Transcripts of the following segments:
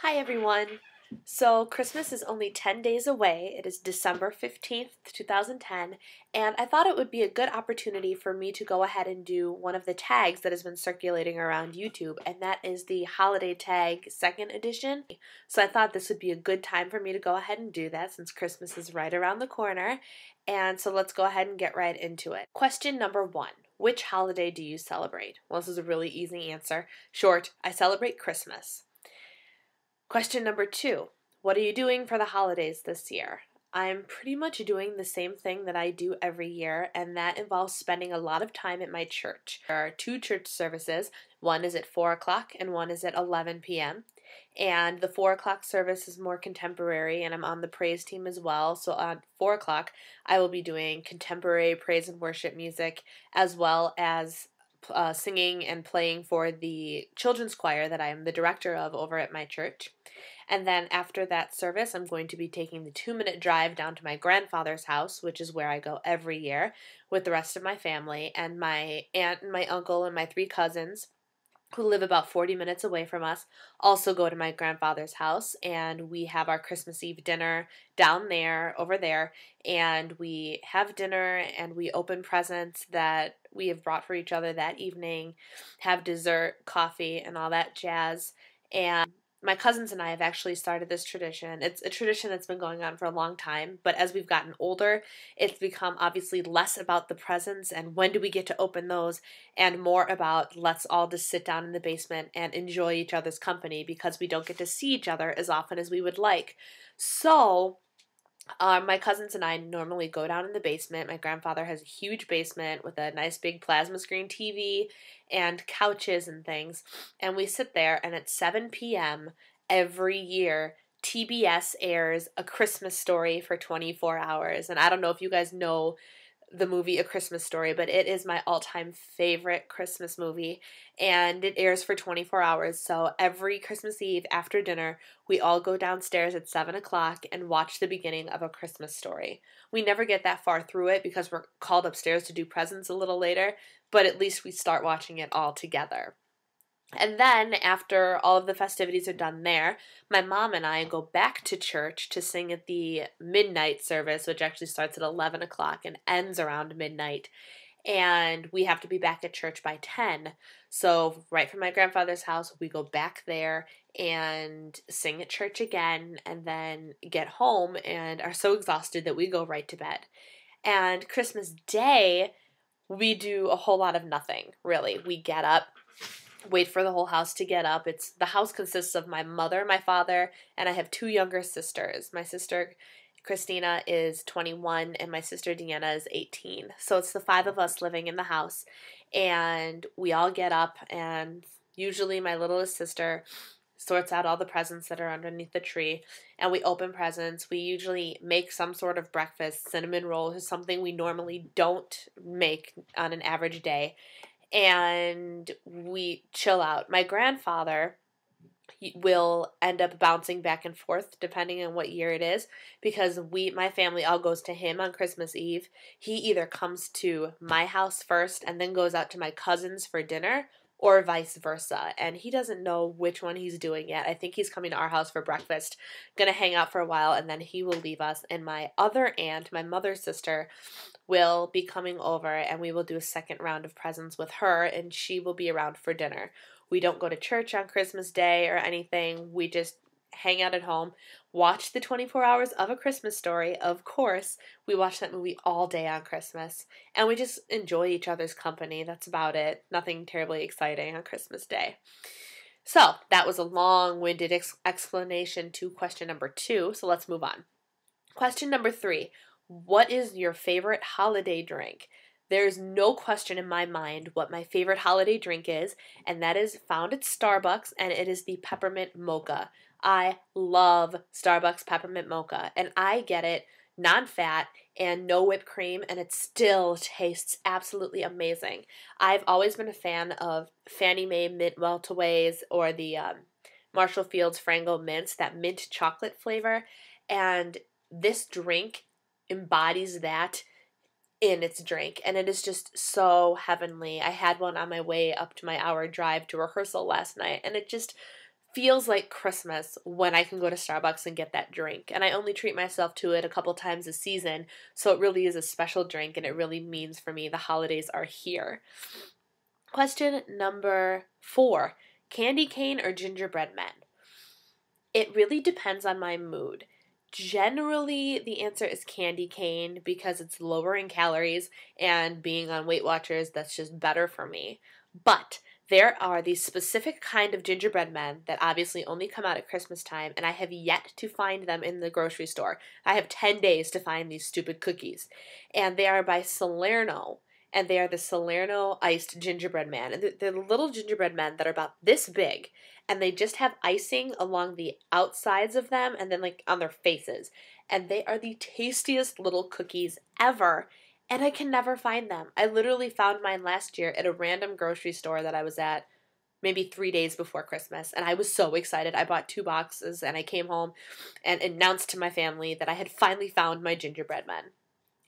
Hi everyone. So Christmas is only 10 days away. It is December 15th, 2010, and I thought it would be a good opportunity for me to go ahead and do one of the tags that has been circulating around YouTube, and that is the Holiday Tag Second Edition. So I thought this would be a good time for me to go ahead and do that since Christmas is right around the corner. And so let's go ahead and get right into it. Question number 1. Which holiday do you celebrate? Well, this is a really easy answer. Short, I celebrate Christmas. Question number 2. What are you doing for the holidays this year? I'm pretty much doing the same thing that I do every year, and that involves spending a lot of time at my church. There are two church services. One is at 4 o'clock and one is at 11 p.m. And the 4 o'clock service is more contemporary, and I'm on the praise team as well. So at 4 o'clock, I will be doing contemporary praise and worship music as well as singing and playing for the children's choir that I am the director of over at my church. And then after that service, I'm going to be taking the 2-minute drive down to my grandfather's house, which is where I go every year with the rest of my family, and my aunt and my uncle and my 3 cousins who live about 40 minutes away from us also go to my grandfather's house, and we have our Christmas Eve dinner down there, over there, and we have dinner and we open presents that we have brought for each other that evening, have dessert, coffee, and all that jazz. And my cousins and I have actually started this tradition. It's a tradition that's been going on for a long time, but as we've gotten older, it's become obviously less about the presents and when do we get to open those, and more about let's all just sit down in the basement and enjoy each other's company because we don't get to see each other as often as we would like. So my cousins and I normally go down in the basement. My grandfather has a huge basement with a nice big plasma screen TV and couches and things. And we sit there, and at 7 p.m. every year, TBS airs A Christmas Story for 24 hours. And I don't know if you guys know the movie A Christmas Story, but it is my all-time favorite Christmas movie, and it airs for 24 hours. So every Christmas Eve after dinner, we all go downstairs at 7 o'clock and watch the beginning of A Christmas Story. We never get that far through it because we're called upstairs to do presents a little later, but at least we start watching it all together. And then, after all of the festivities are done there, my mom and I go back to church to sing at the midnight service, which actually starts at 11 o'clock and ends around midnight. And we have to be back at church by 10. So, right from my grandfather's house, we go back there and sing at church again, and then get home and are so exhausted that we go right to bed. And Christmas Day, we do a whole lot of nothing, really. We get up, wait for the whole house to get up. The house consists of my mother, my father, and I have 2 younger sisters. My sister Christina is 21 and my sister Deanna is 18. So it's the 5 of us living in the house, and we all get up, and usually my littlest sister sorts out all the presents that are underneath the tree, and we open presents. We usually make some sort of breakfast. Cinnamon rolls is something we normally don't make on an average day, and we chill out. My grandfather will end up bouncing back and forth depending on what year it is, because my family all goes to him on Christmas Eve. He either comes to my house first and then goes out to my cousins for dinner, or vice versa, and he doesn't know which one he's doing yet. I think he's coming to our house for breakfast, gonna hang out for a while, and then he will leave us. And my other aunt, my mother's sister, will be coming over, and we will do a second round of presents with her, and she will be around for dinner. We don't go to church on Christmas Day or anything. We just hang out at home, watch the 24 hours of A Christmas Story. Of course, we watch that movie all day on Christmas, and we just enjoy each other's company. That's about it. Nothing terribly exciting on Christmas Day. So that was a long-winded explanation to question number 2, so let's move on. Question number 3. What is your favorite holiday drink? There's no question in my mind what my favorite holiday drink is, and that is found at Starbucks, and it is the peppermint mocha. I love Starbucks peppermint mocha, and I get it non-fat and no whipped cream, and it still tastes absolutely amazing. I've always been a fan of Fannie Mae mint melt-aways, or the Marshall Fields Frango mints, that mint chocolate flavor, and this drink embodies that in its drink, and it is just so heavenly. I had one on my way up to my hour drive to rehearsal last night, and it just feels like Christmas when I can go to Starbucks and get that drink. And I only treat myself to it a couple times a season, so it really is a special drink, and it really means for me the holidays are here. Question number 4. Candy cane or gingerbread men? It really depends on my mood. Generally, the answer is candy cane because it's lower in calories, and being on Weight Watchers, that's just better for me. But there are these specific kind of gingerbread men that obviously only come out at Christmas time, and I have yet to find them in the grocery store. I have 10 days to find these stupid cookies. And they are by Salerno, and they are the Salerno iced gingerbread man. And they're the little gingerbread men that are about this big, and they just have icing along the outsides of them and then like on their faces. And they are the tastiest little cookies ever. And I can never find them. I literally found mine last year at a random grocery store that I was at maybe 3 days before Christmas. And I was so excited. I bought 2 boxes and I came home and announced to my family that I had finally found my gingerbread men.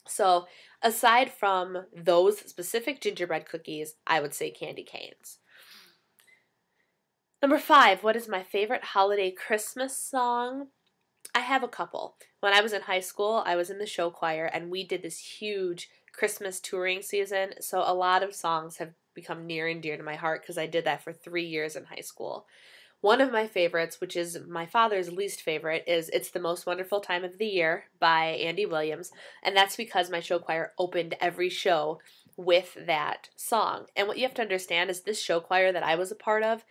So aside from those specific gingerbread cookies, I would say candy canes. Number 5, what is my favorite holiday Christmas song? I have a couple. When I was in high school, I was in the show choir, and we did this huge Christmas touring season, so a lot of songs have become near and dear to my heart because I did that for 3 years in high school. One of my favorites, which is my father's least favorite, is It's the Most Wonderful Time of the Year by Andy Williams, and that's because my show choir opened every show with that song. And what you have to understand is this show choir that I was a part of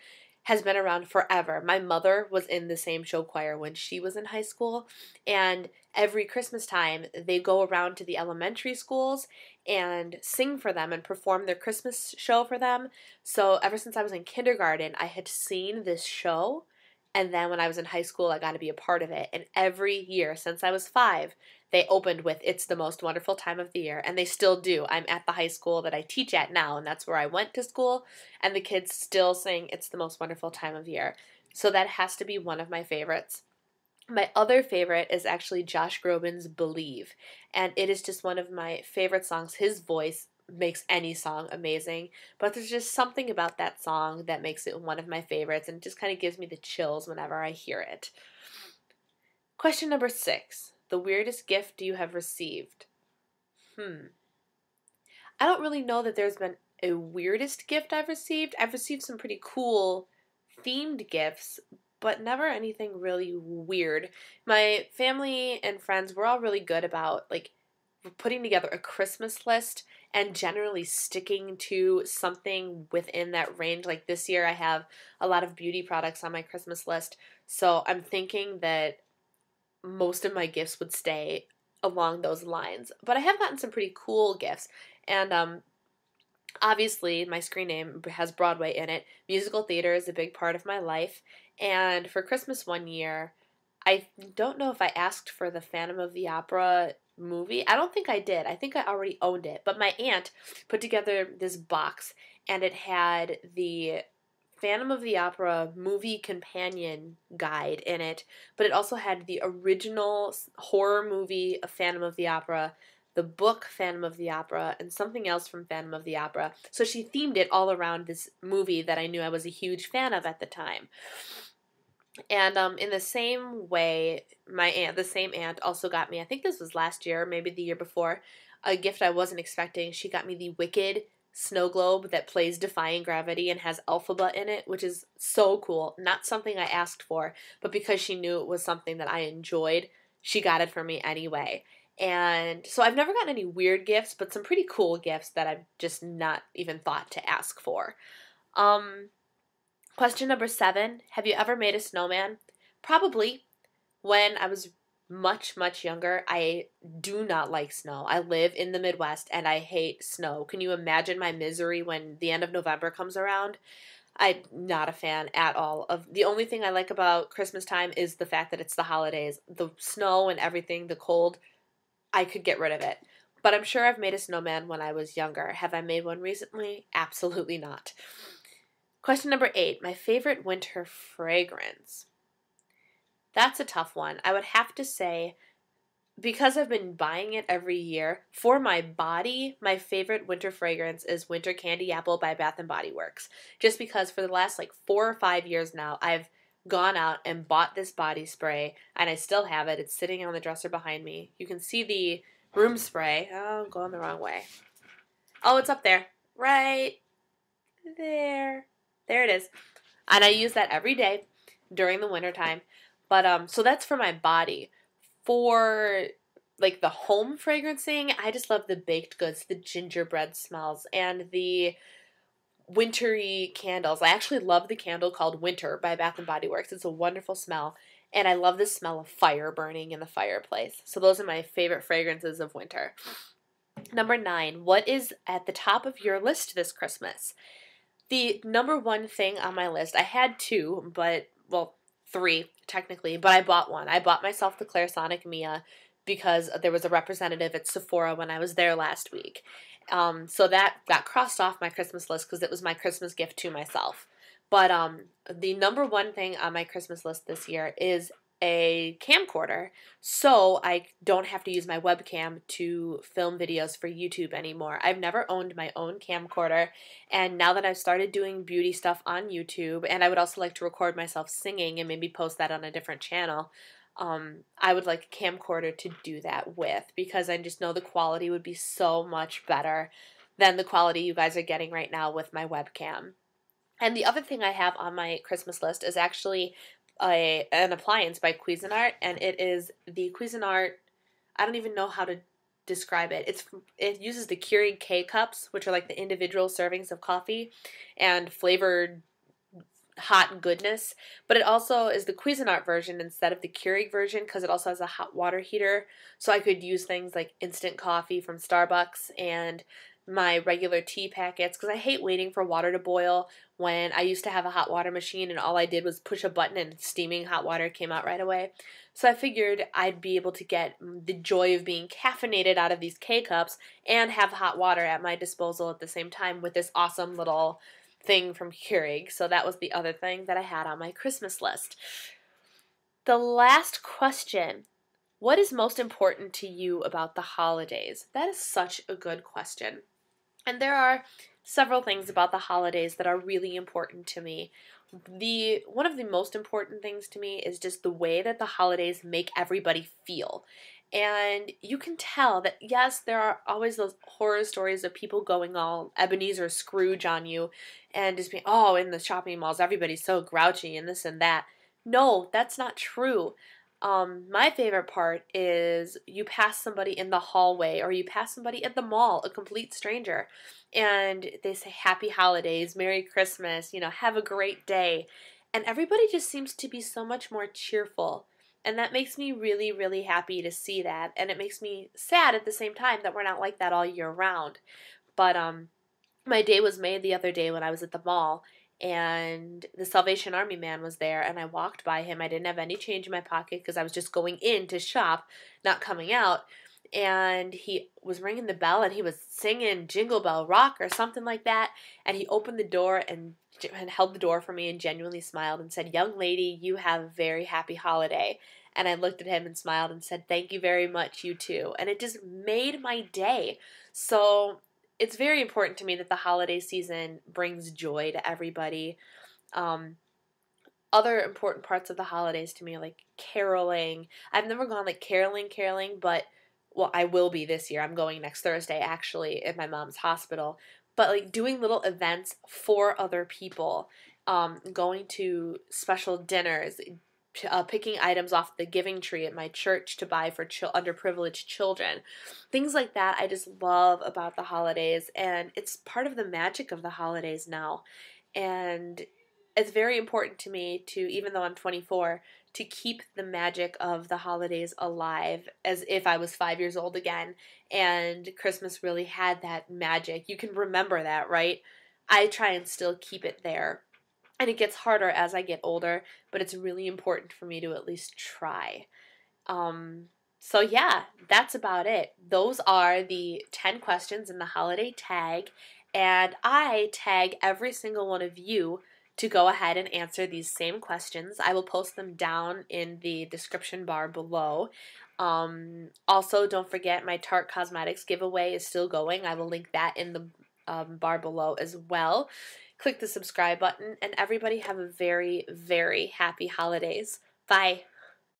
has been around forever. My mother was in the same show choir when she was in high school, and every Christmas time they go around to the elementary schools and sing for them and perform their Christmas show for them. So ever since I was in kindergarten, I had seen this show, and then when I was in high school, I got to be a part of it. And every year since I was 5, they opened with It's the Most Wonderful Time of the Year, and they still do. I'm at the high school that I teach at now, and that's where I went to school, and the kids still sing It's the Most Wonderful Time of Year. So that has to be one of my favorites. My other favorite is actually Josh Groban's Believe, and it is just one of my favorite songs. His voice makes any song amazing, but there's just something about that song that makes it one of my favorites, and it just kind of gives me the chills whenever I hear it. Question number 6. The weirdest gift you have received? I don't really know that there's been a weirdest gift I've received. I've received some pretty cool themed gifts, but never anything really weird. My family and friends, we're all really good about like putting together a Christmas list and generally sticking to something within that range. Like this year I have a lot of beauty products on my Christmas list, so I'm thinking that most of my gifts would stay along those lines. But I have gotten some pretty cool gifts, and obviously my screen name has Broadway in it. Musical theater is a big part of my life, and for Christmas one year, I don't know if I asked for the Phantom of the Opera movie. I don't think I did. I think I already owned it, but my aunt put together this box, and it had the Phantom of the Opera movie companion guide in it, but it also had the original horror movie of Phantom of the Opera, the book Phantom of the Opera, and something else from Phantom of the Opera. So she themed it all around this movie that I knew I was a huge fan of at the time. And in the same way, the same aunt also got me, I think this was last year, maybe the year before, a gift I wasn't expecting. She got me the Wicked snow globe that plays Defying Gravity and has Elphaba in it, which is so cool. Not something I asked for, but because she knew it was something that I enjoyed, she got it for me anyway. And so I've never gotten any weird gifts, but some pretty cool gifts that I've just not even thought to ask for. Question number 7, have you ever made a snowman? Probably. When I was much, much younger, I do not like snow. I live in the Midwest and I hate snow. Can you imagine my misery when the end of November comes around? I'm not a fan at all. The only thing I like about Christmas time is the fact that it's the holidays. The snow and everything, the cold, I could get rid of it. But I'm sure I've made a snowman when I was younger. Have I made one recently? Absolutely not. Question number 8, my favorite winter fragrance. That's a tough one. I would have to say, because I've been buying it every year, for my body, my favorite winter fragrance is Winter Candy Apple by Bath & Body Works. Just because for the last 4 or 5 years now, I've gone out and bought this body spray, and I still have it. It's sitting on the dresser behind me. You can see the room spray. Oh, I'm going the wrong way. Oh, it's up there. Right there. There it is. And I use that every day during the wintertime. But so that's for my body. For like the home fragrancing, I just love the baked goods, the gingerbread smells, and the wintry candles. I actually love the candle called Winter by Bath and Body Works. It's a wonderful smell, and I love the smell of fire burning in the fireplace. So those are my favorite fragrances of winter. Number 9, what is at the top of your list this Christmas? The number one thing on my list, I had two, but, well, three technically, but I bought one. I bought myself the Clarisonic Mia because there was a representative at Sephora when I was there last week. So that got crossed off my Christmas list because it was my Christmas gift to myself. But the number one thing on my Christmas list this year is a camcorder, so I don't have to use my webcam to film videos for YouTube anymore. I've never owned my own camcorder, and now that I've started doing beauty stuff on YouTube, and I would also like to record myself singing and maybe post that on a different channel, I would like a camcorder to do that with, because I just know the quality would be so much better than the quality you guys are getting right now with my webcam. And the other thing I have on my Christmas list is actually an appliance by Cuisinart, and it is the Cuisinart, I don't even know how to describe it. It uses the Keurig K-Cups, which are like the individual servings of coffee and flavored hot goodness, but it also is the Cuisinart version instead of the Keurig version because it also has a hot water heater, so I could use things like instant coffee from Starbucks and my regular tea packets, because I hate waiting for water to boil when I used to have a hot water machine and all I did was push a button and steaming hot water came out right away. So I figured I'd be able to get the joy of being caffeinated out of these K-Cups and have hot water at my disposal at the same time with this awesome little thing from Keurig. So that was the other thing that I had on my Christmas list. The last question: what is most important to you about the holidays? That is such a good question. And there are several things about the holidays that are really important to me. One of the most important things to me is just the way that the holidays make everybody feel. And you can tell that, yes, there are always those horror stories of people going all Ebenezer Scrooge on you and just being, oh, in the shopping malls, everybody's so grouchy and this and that. No, that's not true. My favorite part is you pass somebody in the hallway or you pass somebody at the mall, a complete stranger, and they say happy holidays, Merry Christmas, have a great day. And everybody just seems to be so much more cheerful. And that makes me really, really happy to see that. And it makes me sad at the same time that we're not like that all year round. But my day was made the other day when I was at the mall, and the Salvation Army man was there, and I walked by him. I didn't have any change in my pocket because I was just going in to shop, not coming out. And he was ringing the bell, and he was singing Jingle Bell Rock or something like that. And he opened the door and held the door for me and genuinely smiled and said, "Young lady, you have a very happy holiday." And I looked at him and smiled and said, "Thank you very much, you too." And it just made my day. So it's very important to me that the holiday season brings joy to everybody. Other important parts of the holidays to me, like caroling. I've never gone like caroling, but, well, I will be this year. I'm going next Thursday, actually, at my mom's hospital. But like doing little events for other people, going to special dinners, picking items off the giving tree at my church to buy for underprivileged children. Things like that I just love about the holidays, and it's part of the magic of the holidays now. And it's very important to me to, even though I'm 24, to keep the magic of the holidays alive as if I was 5 years old again and Christmas really had that magic. You can remember that, right? I try and still keep it there. And it gets harder as I get older, but it's really important for me to at least try. So yeah, that's about it. Those are the 10 questions in the holiday tag, and I tag every single one of you to go ahead and answer these same questions. I will post them down in the description bar below. Also, don't forget my Tarte Cosmetics giveaway is still going. I will link that in the bar below as well. click the subscribe button, and everybody have a very, very happy holidays. Bye.